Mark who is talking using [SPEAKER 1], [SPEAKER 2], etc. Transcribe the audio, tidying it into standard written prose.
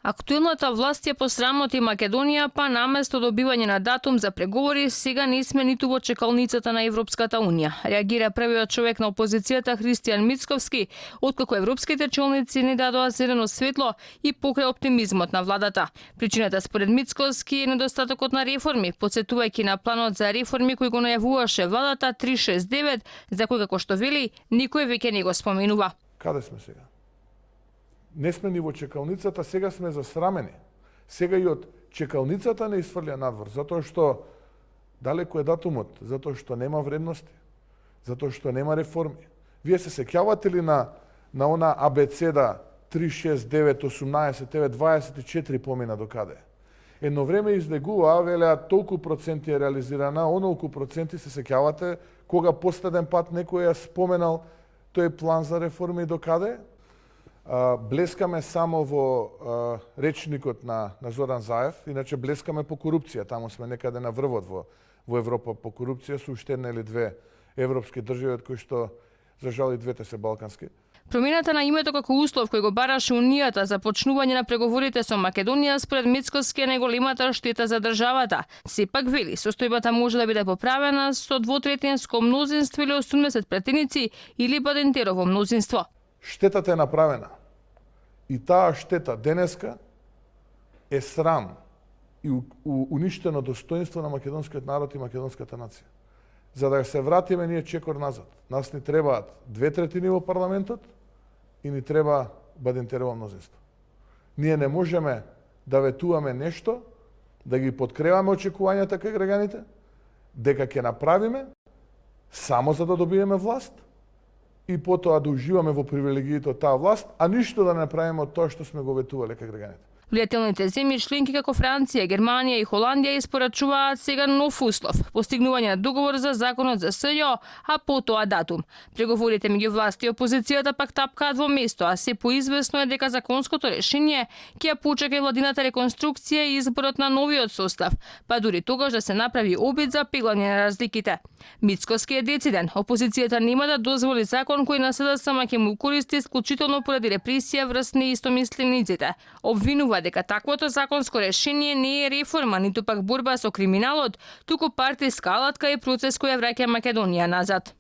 [SPEAKER 1] Актуелната власт ја посрамоти Македонија, па наместо добивање на датум за преговори, сега не сме ниту во чекалницата на Европската Унија. Реагира првиот човек на опозицијата Христијан Мицковски, откако европските челници не дадоа зелено светло и покрај оптимизмот на владата. Причината според Мицковски е недостатокот на реформи, потсетувајќи на планот за реформи кој го најавуваше владата 369, за кој како што вели, никој веќе не го споменува.
[SPEAKER 2] Каде сме сега? Не сме ни во чекалницата, сега сме засрамени. Сега и од чекалницата не изфрлја надвор, затоа што далеко е датумот, затоа што нема вредности, затоа што нема реформи. Вие се сеќавате ли на она абецеда 3, 6, 9, 18, 9, 24 помина до каде? Едно време излегува, велеа толку проценти е реализирана, онолку проценти се сеќавате кога последен пат некој ја споменал тој план за реформи до каде? Блескаме само во речникот на Зоран Заев, иначе блескаме по корупција, таму сме некаде на врвот во Европа по корупција, со уште една или две европски држави, од кои што за жал и двете се балкански.
[SPEAKER 1] Промената на името како услов кој го бараше Унијата за почнување на преговорите со Македонија според Мицковски е најголемата штета за државата. Сепак вели, состојбата може да биде поправена со двотретинско мнозинство или 80 претеници или Бадентерово мнозинство.
[SPEAKER 2] Штетата е направена. И таа штета денеска е срам и уништено достоинство на македонскиот народ и македонската нација. За да се вратиме ние чекор назад, нас ни требаат 2/3 во парламентот и ни треба Бадентерово мнозинство. Ние не можеме да ветуваме нешто, да ги подкреваме очекувањата кај граѓаните, дека ќе направиме само за да добиеме власт и потоа да уживаме во привилегиите од таа власт, а ништо да не направиме од тоа што сме го ветувале кај граѓаните.
[SPEAKER 1] Влијателните земји членки како Франција, Германија и Холандија испорачуваат сега нов услов – постигнување на договор за законот за СЈО, а потоа датум. Преговорите меѓу власт и опозицијата пак тапкаат во место, а се поизвестно е дека законското решение ќе ја почека владината реконструкција и изборот на новиот состав, па дури тогаш да се направи обид за пеглање на разликите. Мицковски е дециден. Опозицијата нема да дозволи закон кој на СДСМ ќе му користи исклучително поради репресија врз неистомислениците. Обвинува дека таквото законско решение не е реформа, ниту пак борба со криминалот, туку партиска алатка и процес кој ја враќа Македонија назад.